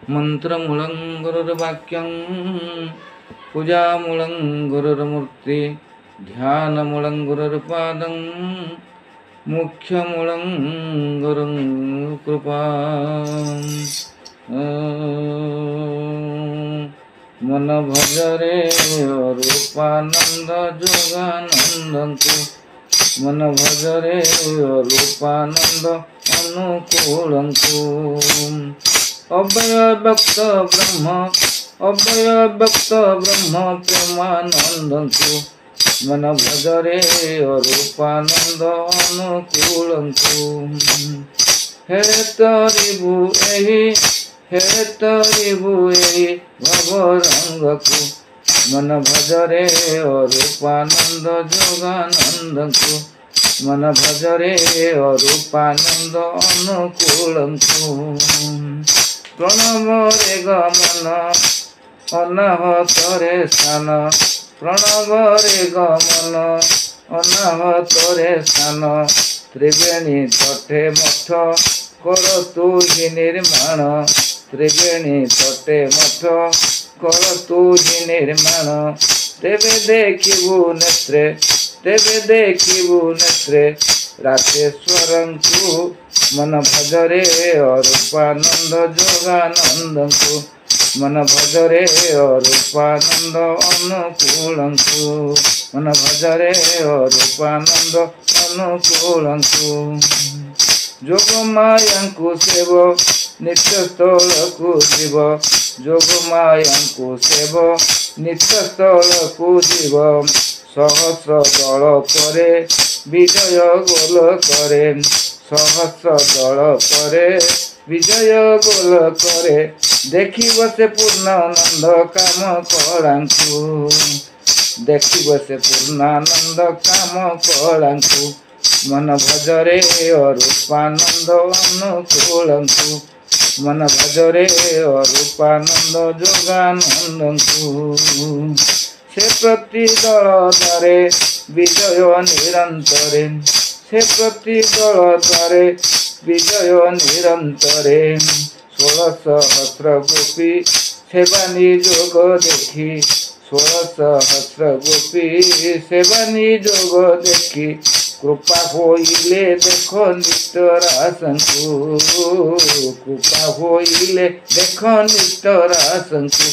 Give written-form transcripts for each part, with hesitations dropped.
मंत्रमूलं गुरुर्वाक्यं पूजामूलं गुरुर्मूर्ति ध्यानमूलं गुरुर्पादं मुख्यमूलं गुरुं कृपा मन भजरे रूपानंद जोगानंदंतु मन भजरे रूपानंद अनुकूलंतु अव्यय व्यक्त ब्रह्म प्रेमानंदंतु मन भजरे रूपानंद अनुकूलंतु हे तरिबु एहि भवरंगकु मन भजरे रूपानंद जोगानंदकु मन भजरे रूपानंद अनुकूलंकु प्रणव रे गमन अनाहतरे स्थान प्रणव रे गमन अनाहतरे स्थान त्रिवेणी तटे मठ कर तु हि निर्माण त्रिवेणी तटे मठ कर तु हि निर्माण तेबे देखिबु नेत्रे रातेश्वरंकु मन भजरे रूपानंद जोगानंदंकु मन भजरे रूपानंद अनुकूलंकु मन भजरे रूपानंद अनुकूलंकु जोगमायांकु सेव नित्यस्थलकु जीव जोगमायांकु सेव नित्यस्थलकु जीव सहस्र दल करे विजय गोल करे सहस्र दल करे विजय गोल करे देखिब से पूर्णानंद काम कलांकु देखिब से पूर्णानंद काम कलांकु मन भजरे रूपानंद अनुकूलंकु मन भजरे रूपानंद जोगानंदंकु से प्रति दल द्वारे विजय निरंतरे से प्रति दल द्वारे विजय निरंतरे 16 सहस्र गोपी सेवा निजोग देखी 16 सहस्र गोपी सेवा निजोग देखी कृपा होइले देख निष्ठरासंकु कृपा होइले देख निष्ठरासंकु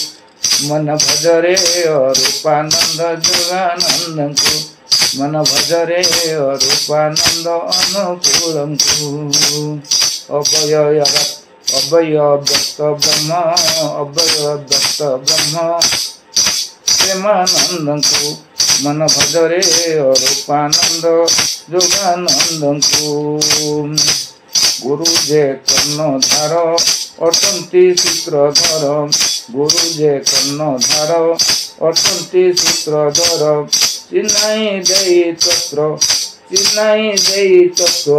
मन भजरे रूपानंद जोगानंदंकु मन भजरे रूपानंद अनुकूलंकु अव्यय व्यक्त ब्रह्म प्रेमानंदंकु मन भजरे रूपानंद जोगानंदंकु गुरु जे कर्णधार अटंती सूत्रधर गुरु जे कर्णधार अटंती सूत्रधर चिन्नाई देई तत्व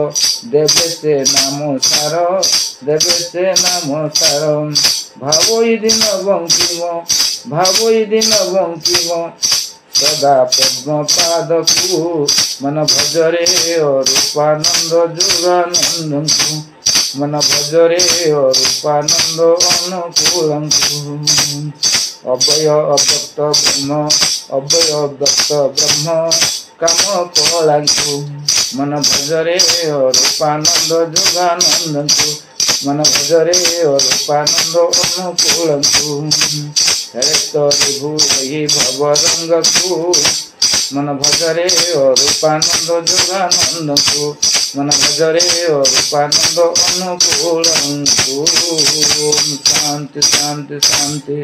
देवे से नाम सार भावई दिन बंकिम सदा पद्म पादकु मन भजरे रूपानंद जोगानंदंकु मन भजरे रूपानंद अनुकूलंकु अव्यय व्यक्त ब्रह्म काम कलांकु मन भजरे रूपानंद जोगानंदंकु मन भजरे रूपानंद अनुकूलंकु हे तरिबु एहि भवरंगकु मन भजरे रूपानंद जोगानंदंकु मन भजरे रूपानंद अनुकूलंकु शांति शांति शांति।